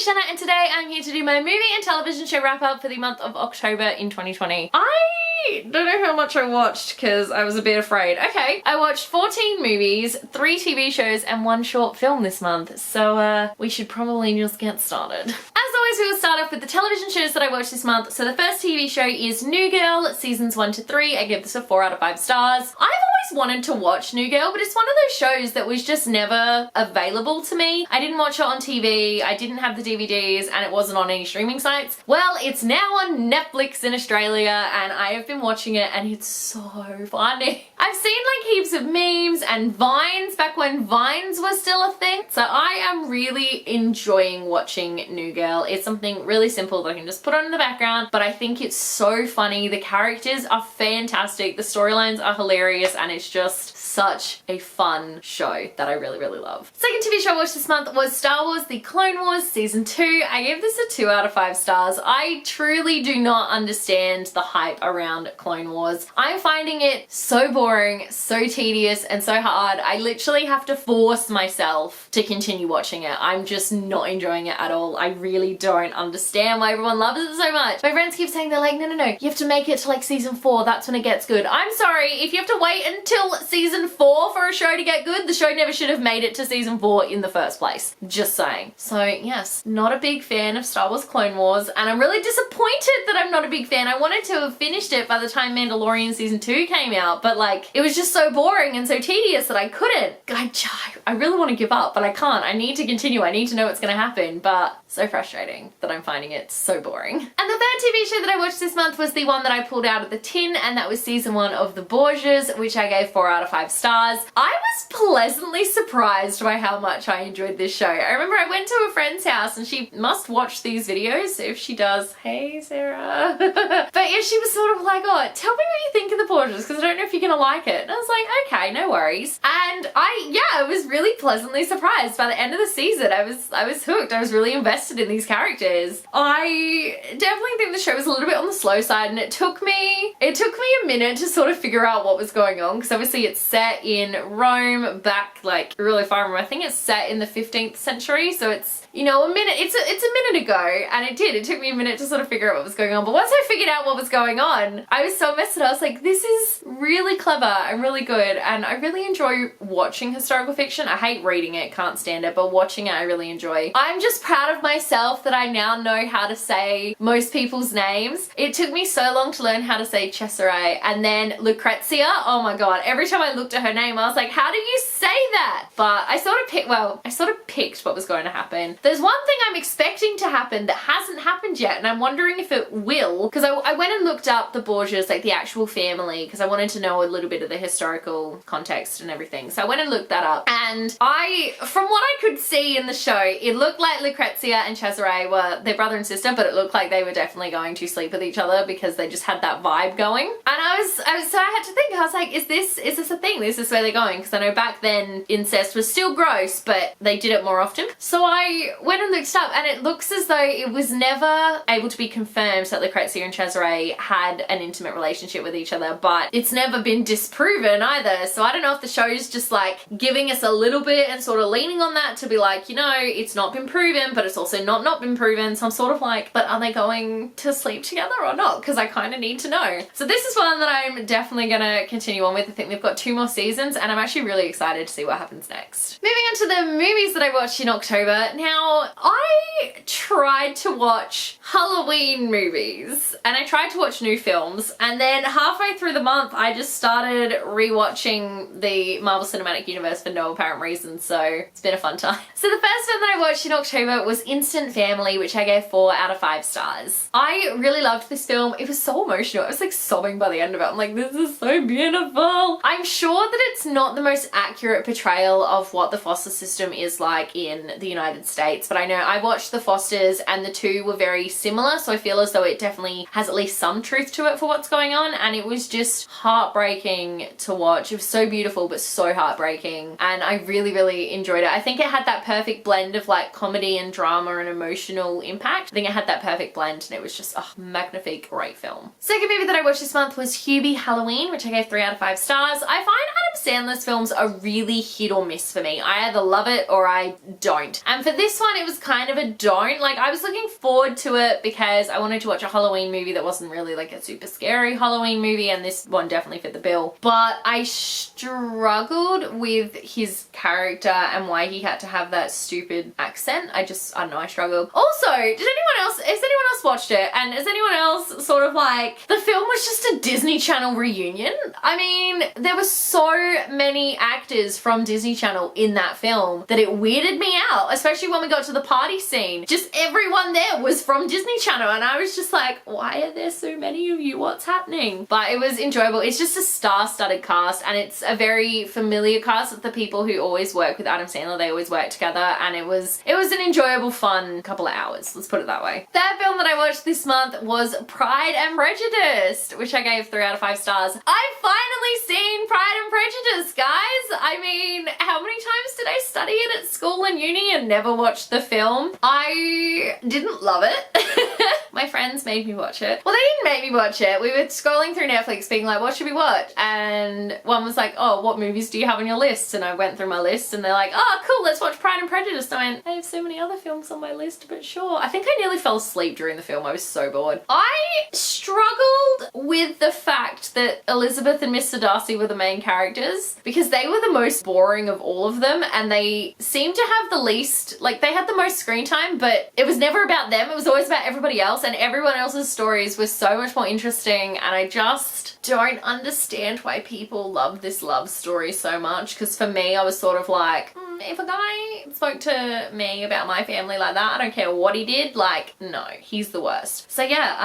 is Jenna and today I'm here to do my movie and television show wrap up for the month of October in 2020. I don't know how much I watched because I was a bit afraid. Okay, I watched 14 movies, 3 TV shows and 1 short film this month, so we should probably just get started. As always, we will start off with the television shows that I watched this month. So the first TV show is New Girl, seasons 1 to 3. I give this a 4 out of 5 stars. I've always wanted to watch New Girl, but it's one of those shows that was just never available to me. I didn't watch it on TV, I didn't have the DVDs, and it wasn't on any streaming sites. Well, it's now on Netflix in Australia, and I have been watching it, and it's so funny. I've seen like heaps of memes and Vines back when Vines was still a thing, so I am really enjoying watching New Girl. It's something really simple that I can just put on in the background, but I think it's so funny. The characters are fantastic, the storylines are hilarious, and it's just such a fun show that I really love. Second TV show I watched this month was Star Wars The Clone Wars season 2. I gave this a 2 out of 5 stars. I truly do not understand the hype around Clone Wars. I'm finding it so boring, so tedious, and so hard. I literally have to force myself to continue watching it. I'm just not enjoying it at all. I really don't understand why everyone loves it so much. My friends keep saying, they're like, no, you have to make it to like season 4, that's when it gets good. I'm sorry, if you have to wait until season 4 for a show to get good, the show never should have made it to season 4 in the first place. Just saying. So yes, not a big fan of Star Wars Clone Wars, and I'm really disappointed that I'm not a big fan. I wanted to have finished it by the time Mandalorian season 2 came out, but like it was just so boring and so tedious that I couldn't. I really want to give up, but I can't. I need to continue. I need to know what's going to happen, but so frustrating that I'm finding it so boring. And the third TV show that I watched this month was the one that I pulled out of the tin, and that was season 1 of The BORGIAS, which I gave 4 out of 5 stars. I was pleasantly surprised by how much I enjoyed this show. I remember I went to a friend's house and she must watch these videos. If she does, hey Sarah. But yeah, she was sort of like, oh, tell me what you think of The BORGIAS because I don't know if you're gonna like it. And I was like, okay, no worries. And I was really pleasantly surprised. By the end of the season, I was hooked. I was really invested in these characters. I definitely think the show was a little bit on the slow side, and it took me a minute to sort of figure out what was going on, because obviously it's set in Rome back like really far from, I think it's set in the 15th century, so it's, you know, it's a minute ago, and it took me a minute to sort of figure out what was going on. But once I figured out what was going on, I was so invested. I was like, this is really clever and really good, and I really enjoy watching historical fiction. I hate reading it, can't stand it, but watching it I really enjoy. I'm just proud of myself that I now know how to say most people's names. It took me so long to learn how to say Cesare, and then Lucrezia, oh my god, every time I looked at her name I was like, how do you say that? But I sort of picked what was going to happen. There's one thing I'm expecting to happen that hasn't happened yet, and I'm wondering if it will, because I went and looked up the Borgias, like the actual family, because I wanted to know a little bit of the historical context and everything. So I went and looked that up, and from what I could see in the show, it looked like Lucrezia and Cesare were their brother and sister, but it looked like they were definitely going to sleep with each other because they just had that vibe going. And so I had to think, I was like, is this a thing? Is this where they're going? Because I know back then incest was still gross, but they did it more often. So I went and looked up, and it looks as though it was never able to be confirmed that Lucrezia and Cesare had an intimate relationship with each other, but it's never been disproven either. So I don't know if the show's just like giving us a little bit and sort of leaning on that to be like, you know, it's not been proven, but it's also not been proven. So I'm sort of like, but are they going to sleep together or not? Because I kind of need to know. So this is one that I'm definitely gonna continue on with. I think they've got 2 more seasons, and I'm actually really excited to see what happens next. Moving on to the movies that I watched in October. Now, I tried to watch Halloween movies, and I tried to watch new films, and then halfway through the month I just started rewatching the Marvel Cinematic Universe for no apparent reason, so it's been a fun time. So the first film that I watched in October was Instant Family, which I gave 4 out of 5 stars. I really loved this film. It was so emotional. I was like sobbing by the end of it. I'm like, this is so beautiful. I'm sure that it's not the most accurate portrayal of what the foster system is like in the United States, but I know I watched The Fosters and the 2 were very similar, so I feel as though it definitely has at least some truth to it for what's going on, and it was just heartbreaking to watch. It was so beautiful but so heartbreaking, and I really enjoyed it. I think it had that perfect blend of like comedy and drama and emotional impact. I think it had that perfect blend, and it was just a magnifique, great film. Second movie that I watched this month was HUBIE Halloween, which I gave 3 out of 5 stars. stars. I find Adam Sandler's films are really hit or miss for me. I either love it or I don't. And for this one, it was kind of a don't. Like, I was looking forward to it because I wanted to watch a Halloween movie that wasn't really like a super scary Halloween movie, and this one definitely fit the bill. But I struggled with his character and why he had to have that stupid accent. I don't know, I struggled. Also, has anyone else watched it? And is anyone else sort of like, the film was just a Disney Channel reunion? I mean, there were so many actors from Disney Channel in that film that it weirded me out, especially when we got to the party scene. Just everyone there was from Disney Channel, and I was just like, why are there so many of you? What's happening? But it was enjoyable. It's just a star-studded cast, and it's a very familiar cast of the people who always work with Adam Sandler. They always work together, and it was an enjoyable, fun couple of hours. Let's put it that way. Third film that I watched this month was Pride and Prejudice, which I gave 3 out of 5 stars. I've finally seen Pride and Prejudice, guys. I mean, how many times did I study it at school and uni and never watched the film? I didn't love it. My friends made me watch it. Well, they didn't make me watch it. We were scrolling through Netflix being like, what should we watch? And one was like, oh, what movies do you have on your list? And I went through my list and they're like, oh, cool, let's watch Pride and Prejudice. And I went, I have so many other films on my list, but sure. I think I nearly fell asleep during the film. I was so bored. I struggled with the fact that Elizabeth and Mr. Darcy were the main characters because they were the most boring of all of them, and they seemed to have the least, like, they had the most screen time, but it was never about them. It was always about everybody else, and everyone else's stories were so much more interesting, and I just don't understand why people love this love story so much, because for me, I was sort of like, if a guy spoke to me about my family like that, I don't care what he did, like, no, he's the worst. So yeah,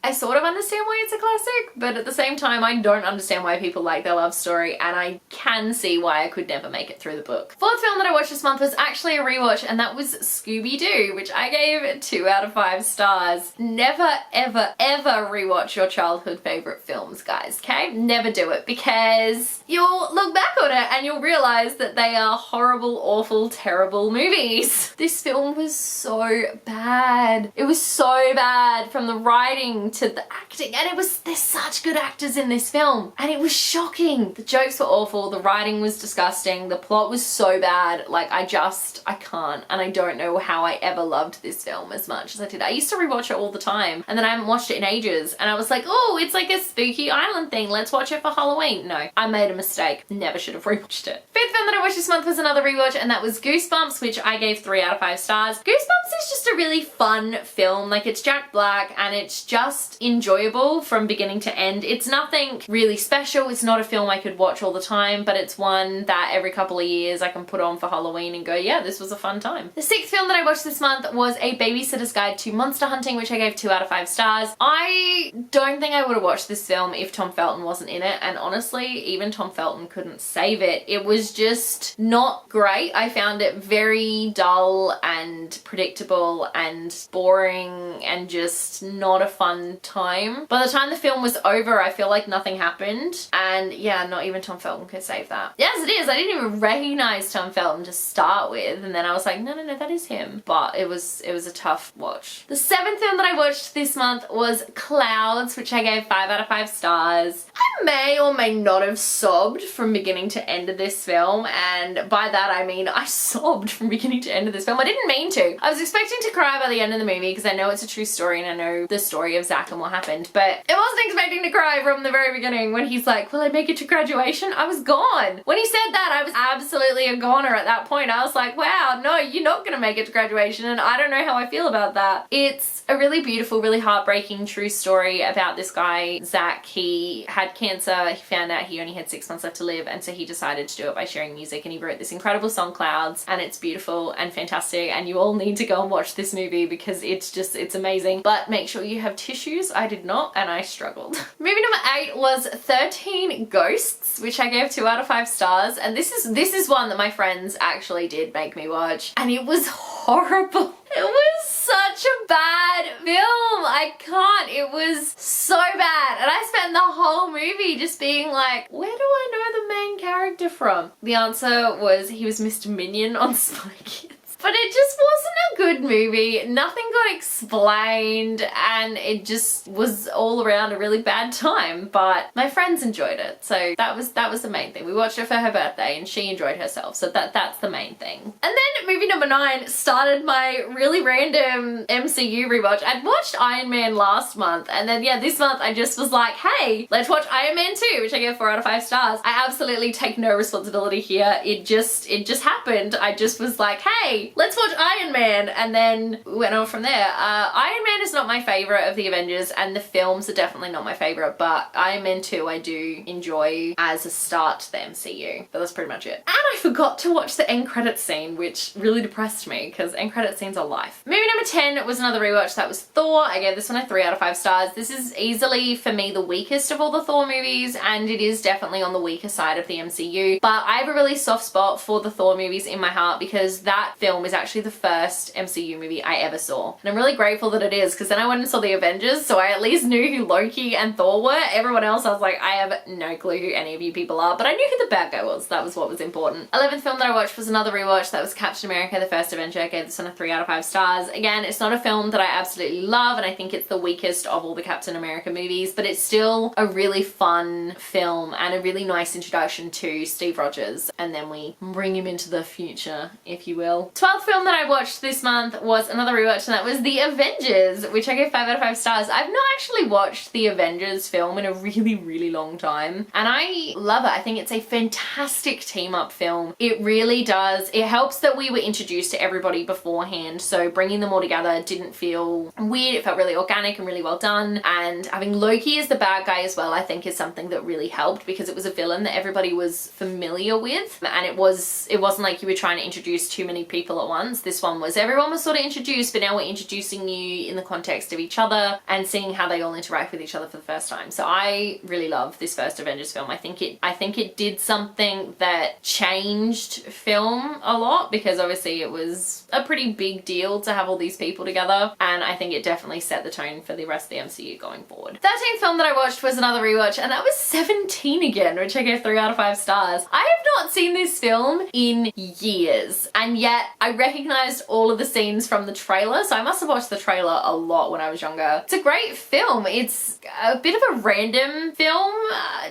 I sort of understand why it's a classic, but at the same time, I don't understand why people like their love story, and I can see why I could never make it through the book. Fourth film that I watched this month was actually a rewatch, and that was Scooby-Doo, which I gave 2 out of 5 stars. Never, ever, ever rewatch your childhood favorite films, guys, okay? Never do it, because you'll look back on it and you'll realize that they are horrible, awful, terrible movies. This film was so bad. It was so bad, from the writing to the acting, and there's such good actors in this film, and it was shocking. The jokes were awful, the writing was disgusting, the plot was so bad. Like, I can't, and I don't know how I ever loved this film as much as I did. I used to rewatch it all the time, and then I haven't watched it in ages, and I was like, oh, it's like a spooky island thing, let's watch it for Halloween. No, I made a mistake. Never should have rewatched it. Fifth film that I watched this month was another rewatch, and that was Goosebumps, which I gave 3 out of 5 stars. Goosebumps is just a really fun film. Like, it's Jack Black, and it's just enjoyable from beginning to end. It's nothing really special. It's not a film I could watch all the time, but it's one that every couple of years I can put on for Halloween and go, yeah, this was a fun time. The sixth film that I watched this month was A Babysitter's Guide to Monster Hunting, which I gave 2 out of 5 stars. I don't think I would have watched this film if Tom Felton wasn't in it, and honestly, even Tom Felton couldn't save it. It was just not great. I found it very dull and predictable and boring and just not a fun time. By the time the film was over, I feel like nothing happened, and yeah, not even Tom Felton could save that. Yes, it is. I didn't even recognize Tom Felton to start with, and then I was like, no, that is him. But it was a tough watch. The seventh film that I watched this month was Clouds, which I gave 5 out of 5 stars. I may or may not have sobbed from beginning to end of this film, and by that I mean I sobbed from beginning to end of this film. I didn't mean to. I was expecting to cry by the end of the movie because I know it's a true story and I know the story of Zach and what happened, but I wasn't expecting to cry from the very beginning when he's like, will I make it to graduation? I was gone. When he said that, I was absolutely a goner at that point. I was like, wow, no, you're not gonna make it to graduation, and I don't know how I feel about that. It's a really beautiful, really heartbreaking true story about this guy, Zach. He had cancer, he found out he only had 6 months left to live, and so he decided to do it by sharing music, and he wrote this incredible song, Clouds, and it's beautiful and fantastic, and you all need to go and watch this movie because it's amazing. But make sure you have tissues. I did not, and I struggled. Movie number 8 was 13 Ghosts, which I gave 2 out of 5 stars, and this is one that my friends actually did make me watch, and it was horrible. It was such a bad film. I can't. It was so bad. And I spent the whole movie just being like, where do I know the main character from? The answer was he was Mr. Minion on Spy Kids. But it just wasn't a a good movie. Nothing got explained and it just was all around a really bad time, but my friends enjoyed it, so that was the main thing. We watched it for her birthday and she enjoyed herself, so that's the main thing. And then movie number 9 started my really random MCU rewatch. I'd watched Iron Man last month, and then yeah, this month I just was like, hey, let's watch Iron Man 2, which I gave 4 out of 5 stars. I absolutely take no responsibility here. It just happened. I just was like, hey, let's watch Iron Man, and then we went on from there. Iron Man is not my favorite of the Avengers, and the films are definitely not my favorite, but Iron Man 2 I do enjoy as a start to the MCU, but that's pretty much it. And I forgot to watch the end credits scene, which really depressed me because end credit scenes are life. Movie number 10 was another rewatch. That was Thor. I gave this one a 3 out of 5 stars. This is easily for me the weakest of all the Thor movies, and it is definitely on the weaker side of the MCU, but I have a really soft spot for the Thor movies in my heart because that film is actually the first MCU movie I ever saw, and I'm really grateful that it is, because then I went and saw the Avengers, so I at least knew who Loki and Thor were. Everyone else I was like, I have no clue who any of you people are, but I knew who the bad guy was. That was what was important. 11th film that I watched was another rewatch. That was Captain America: The First Avenger. I gave this one a 3 out of 5 stars. Again, it's not a film that I absolutely love, and I think it's the weakest of all the Captain America movies, but it's still a really fun film and a really nice introduction to Steve Rogers, and then we bring him into the future, if you will. 12th film that I watched this month was another rewatch, and that was The Avengers, which I gave 5 out of 5 stars. I've not actually watched the Avengers film in a really long time, and I love it. I think it's a fantastic team-up film. It really does. It helps that we were introduced to everybody beforehand, so bringing them all together didn't feel weird. It felt really organic and really well done, and having Loki as the bad guy as well I think is something that really helped, because it was a villain that everybody was familiar with, and it wasn't like you were trying to introduce too many people at once. This one was, everyone was sort of introduced, but now we're introducing you in the context of each other and seeing how they all interact with each other for the first time. So I really love this first Avengers film. I think it did something that changed film a lot, because obviously it was a pretty big deal to have all these people together, and I think it definitely set the tone for the rest of the MCU going forward. 13th film that I watched was another rewatch, and that was 17 again, which I gave 3 out of 5 stars. I have not seen this film in years, and yet I recognized all of the scenes from the trailer, so I must have watched the trailer a lot when I was younger. It's a great film. It's a bit of a random film,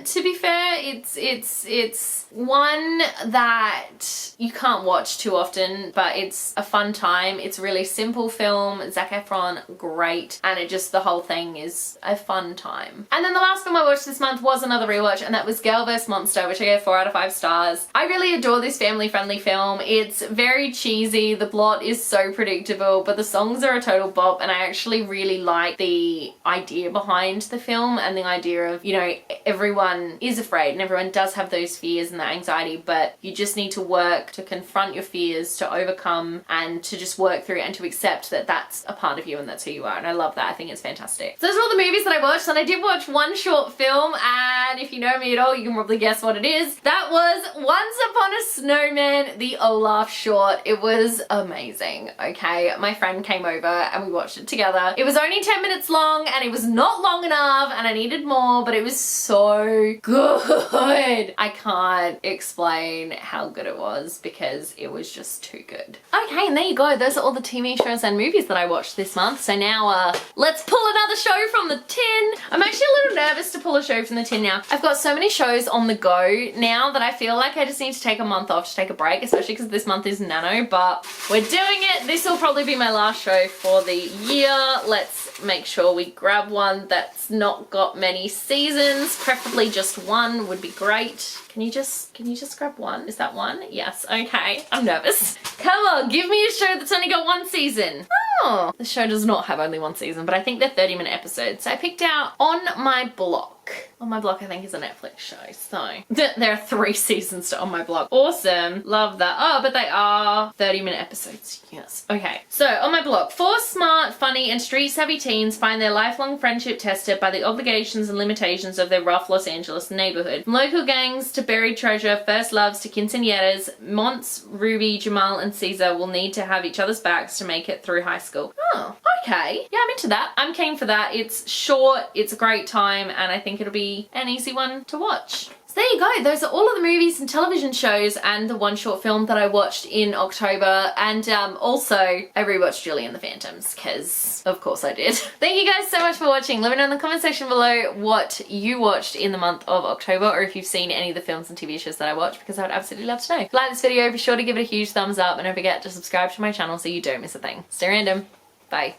to be fair. It's one that you can't watch too often, but it's a fun time. It's a really simple film. Zac Efron, great, and the whole thing is a fun time. And then the last film I watched this month was another rewatch, and that was Girl vs. Monster, which I gave 4 out of 5 stars. I really adore this family-friendly film. It's very cheesy. The plot is so predictable, but the songs are a total bop, and I actually really like the idea behind the film and the idea of, you know, everyone is afraid and everyone does have those fears and that anxiety, but you just need to work to confront your fears, to overcome, and to just work through it and to accept that that's a part of you and that's who you are, and I love that. I think it's fantastic. So those are all the movies that I watched, and I did watch one short film, and if you know me at all, you can probably guess what it is. That was Once Upon a Snowman, the Olaf short. It was amazing, okay? My friend came over and we watched it together. It was only 10 minutes long, and it was not long enough, and I needed more, but it was so good. I can't explain how good it was because it was just too good. Okay, and there you go. Those are all the TV shows and movies that I watched this month. So now let's pull another show from the tin. I'm actually a little nervous to pull a show from the tin now. I've got so many shows on the go now that I feel like I just need to take a month off to take a break, especially because this month is Nano, but we're doing it. This will probably be my last show for the year. Let's make sure we grab one that's not got many seasons. Preferably just one would be great. Can you just grab one? Is that one? Yes, okay. I'm nervous. Come on, give me a show that's only got one season. Oh, the show does not have only one season, but I think they're 30-minute episodes. So I picked out On My Block. On My Block, I think, is a Netflix show. So there are 3 seasons to On My Block. Awesome. Love that. Oh, but they are 30-minute episodes. Yes. Okay. So On My Block. 4 smart, funny, and street-savvy teens find their lifelong friendship tested by the obligations and limitations of their rough Los Angeles neighborhood. From local gangs to buried treasure, first loves to quinceañeras, Monts, Ruby, Jamal, and Caesar will need to have each other's backs to make it through high school. Oh, okay. Yeah, I'm into that. I'm keen for that. It's short, it's a great time, and I think it'll be an easy one to watch. So there you go, those are all of the movies and television shows and the one short film that I watched in October, and also I rewatched Julie and the Phantoms, because of course I did. Thank you guys so much for watching. Let me know in the comment section below what you watched in the month of October, or if you've seen any of the films and TV shows that I watched, because I would absolutely love to know. If you like this video, be sure to give it a huge thumbs up, and don't forget to subscribe to my channel so you don't miss a thing. Stay random. Bye.